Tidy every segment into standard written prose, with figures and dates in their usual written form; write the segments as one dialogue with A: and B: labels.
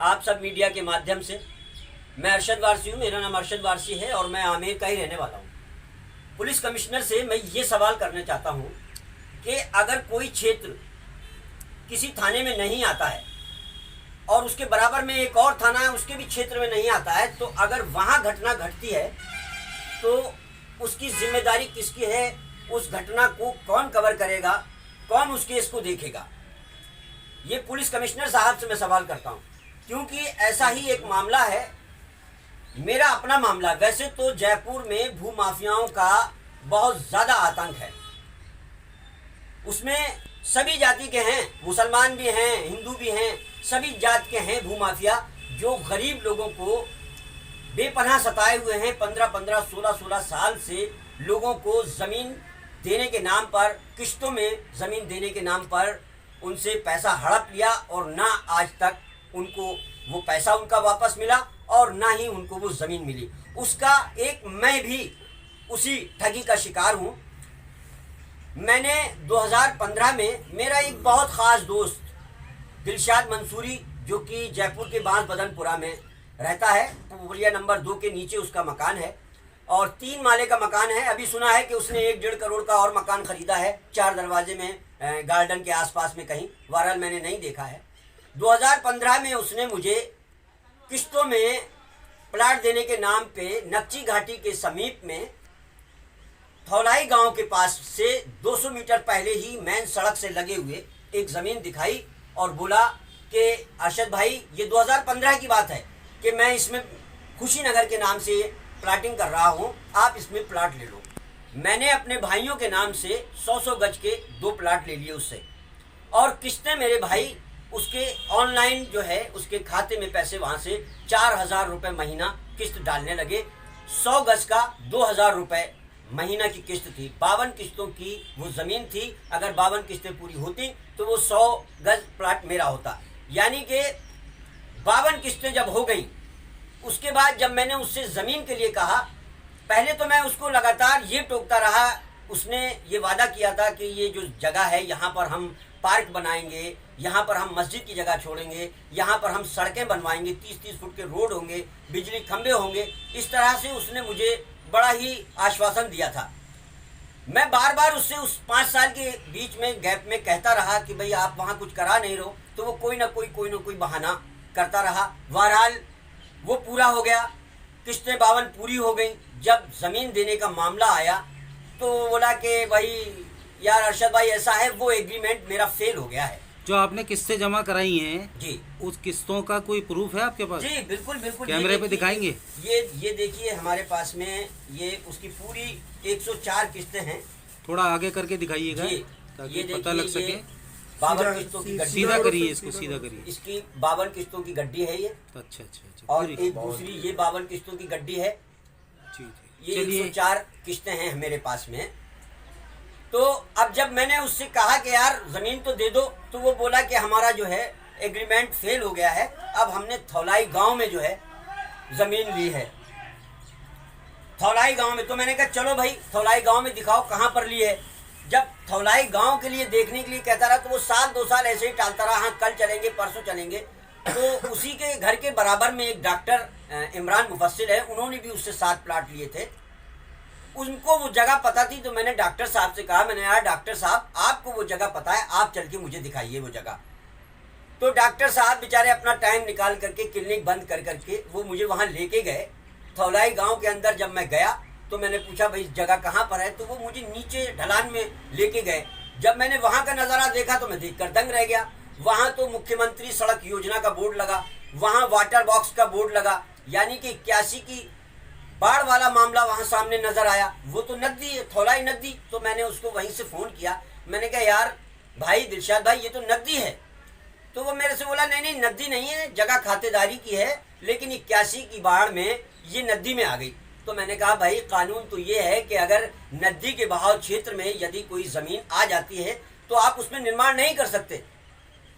A: आप सब मीडिया के माध्यम से मैं अरशद वारसी हूँ। मेरा नाम अरशद वारसी है और मैं आमेर का ही रहने वाला हूँ। पुलिस कमिश्नर से मैं ये सवाल करना चाहता हूँ कि अगर कोई क्षेत्र किसी थाने में नहीं आता है और उसके बराबर में एक और थाना है, उसके भी क्षेत्र में नहीं आता है, तो अगर वहाँ घटना घटती है तो उसकी जिम्मेदारी किसकी है? उस घटना को कौन कवर करेगा? कौन उस केस को देखेगा? ये पुलिस कमिश्नर साहब से मैं सवाल करता हूँ, क्योंकि ऐसा ही एक मामला है, मेरा अपना मामला। वैसे तो जयपुर में भूमाफियाओं का बहुत ज़्यादा आतंक है, उसमें सभी जाति के हैं, मुसलमान भी हैं, हिंदू भी हैं, सभी जात के हैं भूमाफिया, जो गरीब लोगों को बेपनाह सताए हुए हैं। 15-15, 16-16 साल से लोगों को ज़मीन देने के नाम पर, किश्तों में ज़मीन देने के नाम पर उनसे पैसा हड़प लिया और ना आज तक उनको वो पैसा उनका वापस मिला और ना ही उनको वो ज़मीन मिली। उसका एक मैं भी उसी ठगी का शिकार हूँ। मैंने 2015 में मेरा एक बहुत ख़ास दोस्त दिलशाद मंसूरी, जो कि जयपुर के बांस बदनपुरा में रहता है, पुलिया नंबर 2 के नीचे उसका मकान है और 3 माले का मकान है। अभी सुना है कि उसने 1-1.5 करोड़ का और मकान ख़रीदा है 4 दरवाजे में, गार्डन के आसपास में कहीं। वायरल मैंने नहीं देखा है। 2015 में उसने मुझे किश्तों में प्लाट देने के नाम पे नक्ची घाटी के समीप में थौलाई गांव के पास से 200 मीटर पहले ही मेन सड़क से लगे हुए एक ज़मीन दिखाई और बोला कि अरशद भाई, ये 2015 की बात है कि मैं इसमें खुशीनगर के नाम से प्लाटिंग कर रहा हूँ, आप इसमें प्लाट ले लो। मैंने अपने भाइयों के नाम से 100-100 गज के 2 प्लाट ले लिए उससे, और किस्तें मेरे भाई उसके ऑनलाइन जो है उसके खाते में पैसे वहाँ से 4,000 रुपये महीना किस्त डालने लगे। 100 गज का 2,000 रुपये महीना की किस्त थी। 52 किस्तों की वो ज़मीन थी। अगर 52 किस्तें पूरी होती तो वो 100 गज प्लाट मेरा होता। यानी कि 52 किस्तें जब हो गई, उसके बाद जब मैंने उससे ज़मीन के लिए कहा, पहले तो मैं उसको लगातार ये टोकता रहा। उसने ये वादा किया था कि ये जो जगह है यहाँ पर हम पार्क बनाएंगे, यहाँ पर हम मस्जिद की जगह छोड़ेंगे, यहाँ पर हम सड़कें बनवाएंगे, 30-30 फुट के रोड होंगे, बिजली खंभे होंगे। इस तरह से उसने मुझे बड़ा ही आश्वासन दिया था। मैं बार बार उससे उस 5 साल के बीच में गैप में कहता रहा कि भाई आप वहाँ कुछ करा नहीं रहो, तो वो कोई ना कोई बहाना करता रहा। बहरहाल वो पूरा हो गया, किस्तें 52 पूरी हो गई। जब ज़मीन देने का मामला आया तो बोला कि भाई यार अरशद भाई ऐसा है, वो एग्रीमेंट मेरा फेल हो गया है।
B: जो आपने किस्तें जमा कराई हैं
A: जी,
B: उस किस्तों का कोई प्रूफ है आपके पास?
A: जी बिल्कुल बिल्कुल,
B: कैमरे पे दिखाएंगे?
A: ये देखिए हमारे पास में ये उसकी पूरी 104 किस्तें हैं।
B: थोड़ा आगे करके दिखाइएगा ताकि
A: ये
B: पता लग सके।
A: 52 किस्तों की गड्डी,
B: सीधा करिए इसको, सीधा करिए।
A: इसकी 52 किस्तों की गड्डी है ये।
B: अच्छा अच्छा अच्छा।
A: और
B: पूरी।
A: एक दूसरी ये 52 किस्तों की गड्डी है।
B: जी जी,
A: ये
B: चलिए।
A: 104 किस्तें हैं मेरे पास में। तो अब जब मैंने उससे कहा कि यार ज़मीन तो दे दो, तो वो बोला कि हमारा जो है एग्रीमेंट फेल हो गया है। अब हमने थौलाई गांव में जो है ज़मीन ली है, थौलाई गांव में। तो मैंने कहा चलो भाई थौलाई गांव में दिखाओ कहाँ पर ली है। जब थौलाई गांव के लिए देखने के लिए कहता रहा तो वो 2 साल ऐसे ही टालता रहा। हाँ कल चलेंगे, परसों चलेंगे। तो उसी के घर के बराबर में एक डॉक्टर इमरान मुफस्सिल है, उन्होंने भी उससे 7 प्लाट लिए थे। उनको वो जगह पता थी। तो मैंने डॉक्टर साहब से कहा, मैंने यार डॉक्टर साहब आपको वो जगह पता है, आप चल के मुझे दिखाइए वो जगह। तो डॉक्टर साहब बेचारे अपना टाइम निकाल करके, क्लिनिक बंद कर करके वो मुझे वहाँ लेके गए। थौलाई गांव के अंदर जब मैं गया तो मैंने पूछा भाई जगह कहाँ पर है, तो वो मुझे नीचे ढलान में लेके गए। जब मैंने वहाँ का नज़ारा देखा तो मैं देखकर दंग रह गया। वहाँ तो मुख्यमंत्री सड़क योजना का बोर्ड लगा, वहाँ वाटर बॉक्स का बोर्ड लगा, यानी कि 81 की बाढ़ वाला मामला वहाँ सामने नजर आया। वो तो नकदी, थौलाई नकदी। तो मैंने उसको वहीं से फ़ोन किया, मैंने कहा यार भाई दिलशाद भाई ये तो नकदी है। तो वो मेरे से बोला नहीं नकदी नहीं है, जगह खातेदारी की है, लेकिन 81 की बाढ़ में ये नकदी में आ गई। तो मैंने कहा भाई कानून तो ये है कि अगर नदी के बहाव क्षेत्र में यदि कोई ज़मीन आ जाती है तो आप उसमें निर्माण नहीं कर सकते।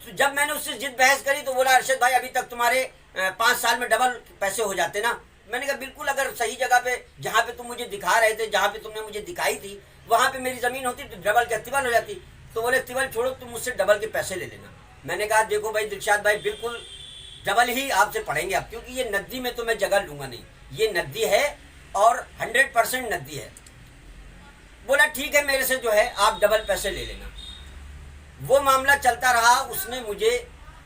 A: तो जब मैंने उससे जिद बहस करी तो बोला अरशद भाई अभी तक तुम्हारे 5 साल में डबल पैसे हो जाते ना। मैंने कहा बिल्कुल, अगर सही जगह पे जहाँ पे तुम मुझे दिखा रहे थे, जहाँ पे तुमने मुझे दिखाई थी, वहाँ पे मेरी ज़मीन होती तो डबल क्या तिबल हो जाती। तो बोले तिबल छोड़ो, तुम मुझसे डबल के पैसे ले लेना। मैंने कहा देखो भाई दिलशाद भाई, बिल्कुल डबल ही आपसे पढ़ेंगे आप, क्योंकि ये नकदी में तो मैं जगह लूंगा नहीं, ये नकदी है और 100% नकदी है। बोला ठीक है, मेरे से जो है आप डबल पैसे ले लेना। वो मामला चलता रहा, उसने मुझे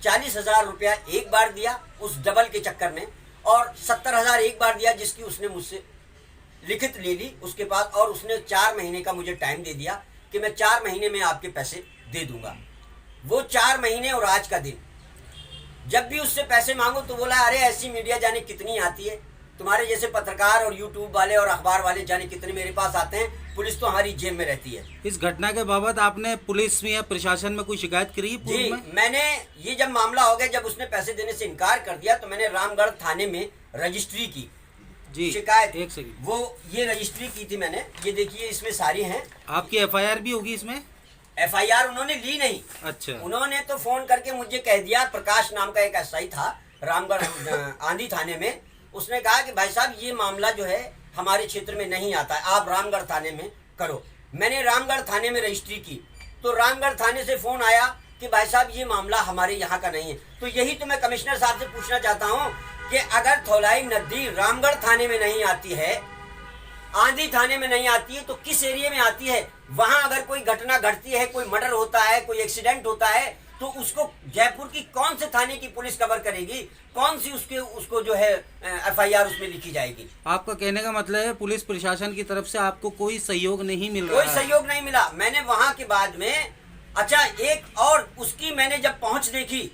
A: 40,000 रुपया एक बार दिया उस डबल के चक्कर में, और 70,000 एक बार दिया, जिसकी उसने मुझसे लिखित ले ली उसके बाद, और उसने 4 महीने का मुझे टाइम दे दिया कि मैं 4 महीने में आपके पैसे दे दूंगा। वो 4 महीने और आज का दिन, जब भी उससे पैसे मांगो तो बोला अरे ऐसी मीडिया जाने कितनी आती है, तुम्हारे जैसे पत्रकार और यूट्यूब वाले और अखबार वाले जाने कितने मेरे पास आते हैं, पुलिस तो हमारी जेब में रहती है।
B: इस घटना के बाबत आपने पुलिस में या प्रशासन में कोई शिकायत करी है पूर्व
A: जी,
B: में?
A: मैंने, ये जब मामला हो गया, जब उसने पैसे देने से इनकार कर दिया, तो मैंने रामगढ़ थाने में रजिस्ट्री की
B: जी,
A: शिकायत।
B: एक सेकंड,
A: वो ये रजिस्ट्री की थी मैंने, ये देखिए इसमें सारी हैं।
B: आपकी एफआईआर भी होगी इसमें?
A: एफआईआर उन्होंने ली नहीं।
B: अच्छा,
A: उन्होंने तो फोन करके मुझे कह दिया, प्रकाश नाम का एक एसआई था रामगढ़ आंधी थाने में, उसने कहा कि भाई साहब ये मामला जो है हमारे क्षेत्र में नहीं आता है, आप रामगढ़ थाने में करो। मैंने रामगढ़ थाने में रजिस्ट्री की, तो रामगढ़ थाने से फोन आया कि भाई साहब ये मामला हमारे यहाँ का नहीं है। तो यही तो मैं कमिश्नर साहब से पूछना चाहता हूँ कि अगर थौलाई नदी रामगढ़ थाने में नहीं आती है, आंधी थाने में नहीं आती है, तो किस एरिया में आती है? वहां अगर कोई घटना घटती है, कोई मर्डर होता है, कोई एक्सीडेंट होता है, तो उसको जयपुर की कौन से थाने की पुलिस कवर करेगी? कौन सी उसको जो है एफआईआर उसमें लिखी जाएगी?
B: आपका कहने का मतलब है पुलिस प्रशासन की तरफ से आपको कोई सहयोग नहीं मिल रहा
A: कोई सहयोग नहीं मिला। मैंने वहां के बाद में, अच्छा एक और उसकी मैंने जब पहुंच देखी,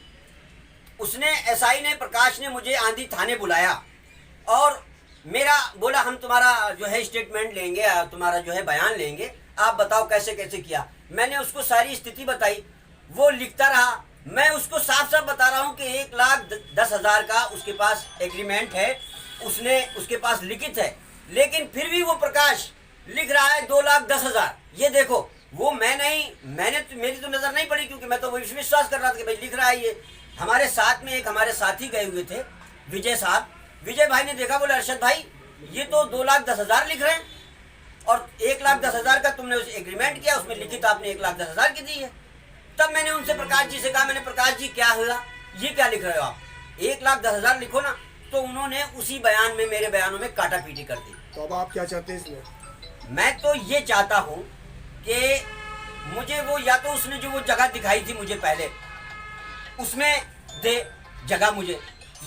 A: उसने एसआई ने, प्रकाश ने मुझे आंधी थाने बुलाया और मेरा बोला हम तुम्हारा जो है स्टेटमेंट लेंगे, तुम्हारा जो है बयान लेंगे, आप बताओ कैसे कैसे किया। मैंने उसको सारी स्थिति बताई, वो लिखता रहा। मैं उसको साफ साफ बता रहा हूँ कि 1,10,000 का उसके पास एग्रीमेंट है, उसने उसके पास लिखित है, लेकिन फिर भी वो प्रकाश लिख रहा है 2,10,000। ये देखो, वो मैं नहीं, मेरी तो नजर नहीं पड़ी, क्योंकि मैं तो विश्वास कर रहा था कि भाई लिख रहा है ये। हमारे साथ में एक हमारे साथी गए हुए थे, विजय साहब, विजय भाई ने देखा, बोले अरशद भाई ये तो 2,10,000 लिख रहे हैं, और 1,10,000 का तुमने उस एग्रीमेंट किया, उसमें लिखित आपने 1,10,000 की दी है। तब मैंने उनसे, प्रकाश जी से कहा, मैंने प्रकाश जी क्या हुआ, ये क्या लिख रहे हो आप, 1,10,000 लिखो ना। तो उन्होंने उसी बयान में, मेरे बयानों में काटा पीटी कर दी।
C: तो अब आप क्या चाहते हैं इसमें?
A: मैं तो ये चाहता हूँ कि मुझे वो, या तो उसने जो वो जगह दिखाई थी मुझे पहले, उसमें दे जगह मुझे,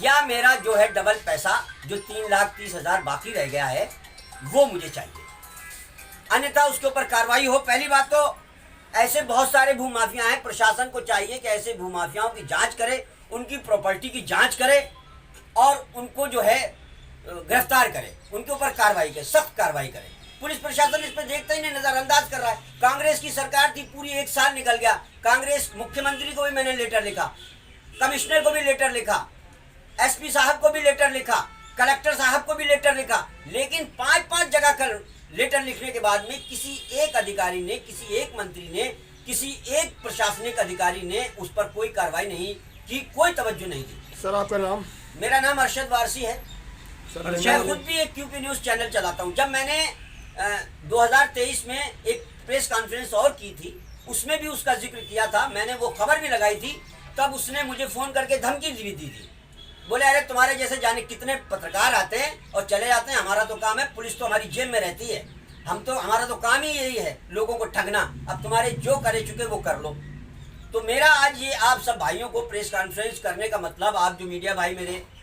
A: या मेरा जो है डबल पैसा जो 3,30,000 बाकी रह गया है वो मुझे चाहिए, अन्यथा उसके ऊपर कार्रवाई हो। पहली बात तो ऐसे बहुत सारे भूमाफिया हैं, प्रशासन को चाहिए कि ऐसे भूमाफियाओं की जांच करे, उनकी प्रॉपर्टी की जांच करे और उनको जो है गिरफ्तार करे, उनके ऊपर कार्रवाई करे, सख्त कार्रवाई करे। पुलिस प्रशासन इस पर देखता ही नहीं, नजरअंदाज कर रहा है। कांग्रेस की सरकार थी, पूरी 1 साल निकल गया, कांग्रेस मुख्यमंत्री को भी मैंने लेटर लिखा, कमिश्नर को भी लेटर लिखा, एसपी साहब को भी लेटर लिखा, कलेक्टर साहब को भी लेटर लिखा, लेकिन 5-5 जगह कर लेटर लिखने के बाद में किसी एक अधिकारी ने, किसी एक मंत्री ने, किसी एक प्रशासनिक अधिकारी ने उस पर कोई कार्रवाई नहीं की, कोई तवज्जो नहीं दी।
C: सर आपका नाम?
A: मेरा नाम अरशद वारसी है।
C: सर
A: मैं खुद भी एक क्यूपी न्यूज चैनल चलाता हूँ। जब मैंने 2023 में एक प्रेस कॉन्फ्रेंस और की थी, उसमें भी उसका जिक्र किया था, मैंने वो खबर भी लगाई थी, तब उसने मुझे फोन करके धमकी भी दी थी। बोले अरे तुम्हारे जैसे जाने कितने पत्रकार आते हैं और चले जाते हैं, हमारा तो काम है, पुलिस तो हमारी जेब में रहती है, हमारा तो काम ही यही है लोगों को ठगना, अब तुम्हारे जो करे चुके वो कर लो। तो मेरा आज ये आप सब भाइयों को प्रेस कॉन्फ्रेंस करने का मतलब, आप जो मीडिया भाई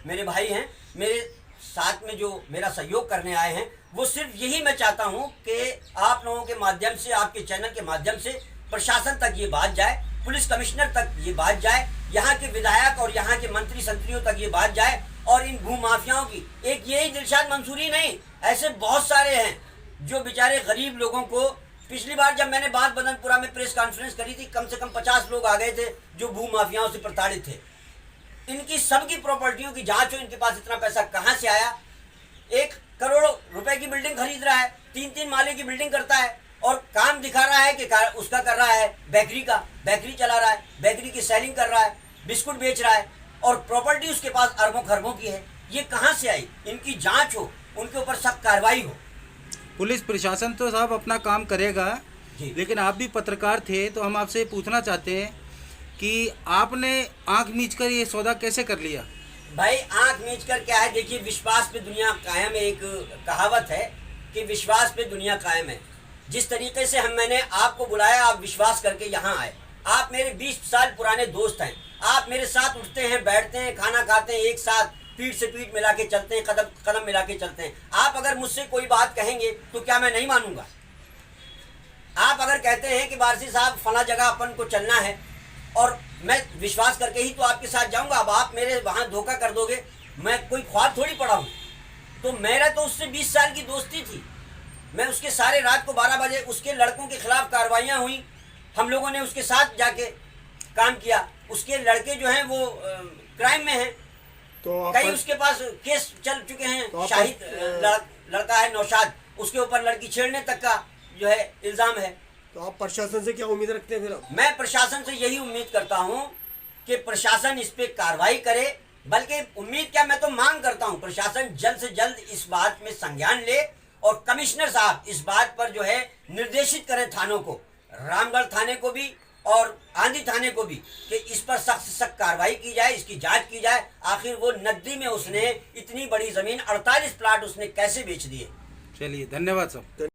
A: मेरे भाई हैं, मेरे साथ में जो मेरा सहयोग करने आए हैं, वो सिर्फ यही मैं चाहता हूँ कि आप लोगों के माध्यम से, आपके चैनल के माध्यम से प्रशासन तक ये बात जाए, पुलिस कमिश्नर तक ये बात जाए, यहाँ के विधायक और यहाँ के मंत्री संतरियों तक ये बात जाए, और इन भूमाफियाओं की, एक यही दिलशाद मंसूरी नहीं, ऐसे बहुत सारे हैं जो बेचारे गरीब लोगों को, पिछली बार जब मैंने बात बदनपुरा में प्रेस कॉन्फ्रेंस करी थी, कम से कम 50 लोग आ गए थे जो भूमाफियाओं से प्रताड़ित थे। इनकी सबकी प्रॉपर्टियों की जांच हो, इनके पास इतना पैसा कहाँ से आया। 1 करोड़ रुपए की बिल्डिंग खरीद रहा है, 3-3 माले की बिल्डिंग करता है, और काम दिखा रहा है कि उसका कर रहा है बेकरी चला रहा है, बेकरी की सेलिंग कर रहा है, बिस्कुट बेच रहा है, और प्रॉपर्टी उसके पास अरबों खरबों की है। ये कहाँ से आई? इनकी जांच हो, उनके ऊपर सख्त कार्रवाई हो।
B: पुलिस प्रशासन तो साहब अपना काम करेगा, लेकिन आप भी पत्रकार थे, तो हम आपसे पूछना चाहते हैं कि आपने आंख मीच कर ये सौदा कैसे कर लिया?
A: भाई आंख मीच कर क्या है, देखिए विश्वास पे दुनिया कायम है। एक कहावत है कि विश्वास पे दुनिया कायम है। जिस तरीके से मैंने आपको बुलाया, आप विश्वास करके यहाँ आए। आप मेरे 20 साल पुराने दोस्त हैं। आप मेरे साथ उठते हैं, बैठते हैं, खाना खाते हैं, एक साथ पीठ से पीठ मिला के चलते हैं, कदम कदम मिला के चलते हैं। आप अगर मुझसे कोई बात कहेंगे तो क्या मैं नहीं मानूंगा? आप अगर कहते हैं कि वारसी साहब फला जगह अपन को चलना है और मैं विश्वास करके ही तो आपके साथ जाऊंगा, अब आप मेरे वहां धोखा कर दोगे, मैं कोई ख्वाब थोड़ी पड़ा हूं। तो मेरा तो उससे 20 साल की दोस्ती थी। मैं उसके सारे रात को 12 बजे उसके लड़कों के खिलाफ कार्रवाइयां हुई, हम लोगों ने उसके साथ जाके काम किया। उसके लड़के जो हैं वो क्राइम में हैं,
C: तो आप
A: कई उसके पास केस चल चुके हैं।
C: तो आप
A: शाहिद लड़का है नौशाद, उसके ऊपर लड़की छेड़ने तक का जो है इल्जाम है।
C: तो आप प्रशासन से क्या उम्मीद रखते हैं फिर आप?
A: मैं प्रशासन से यही उम्मीद करता हूं कि प्रशासन इस पे कार्रवाई करे। बल्कि उम्मीद क्या, मैं तो मांग करता हूं प्रशासन जल्द से जल्द इस बात में संज्ञान ले और कमिश्नर साहब इस बात पर जो है निर्देशित करें थानों को, रामगढ़ थाने को भी और आंधी थाने को भी, कि इस पर सख्त से सख्त कार्रवाई की जाए, इसकी जांच की जाए। आखिर वो नकदी में उसने इतनी बड़ी जमीन 48 प्लाट उसने कैसे बेच दिए?
B: चलिए, धन्यवाद साहब।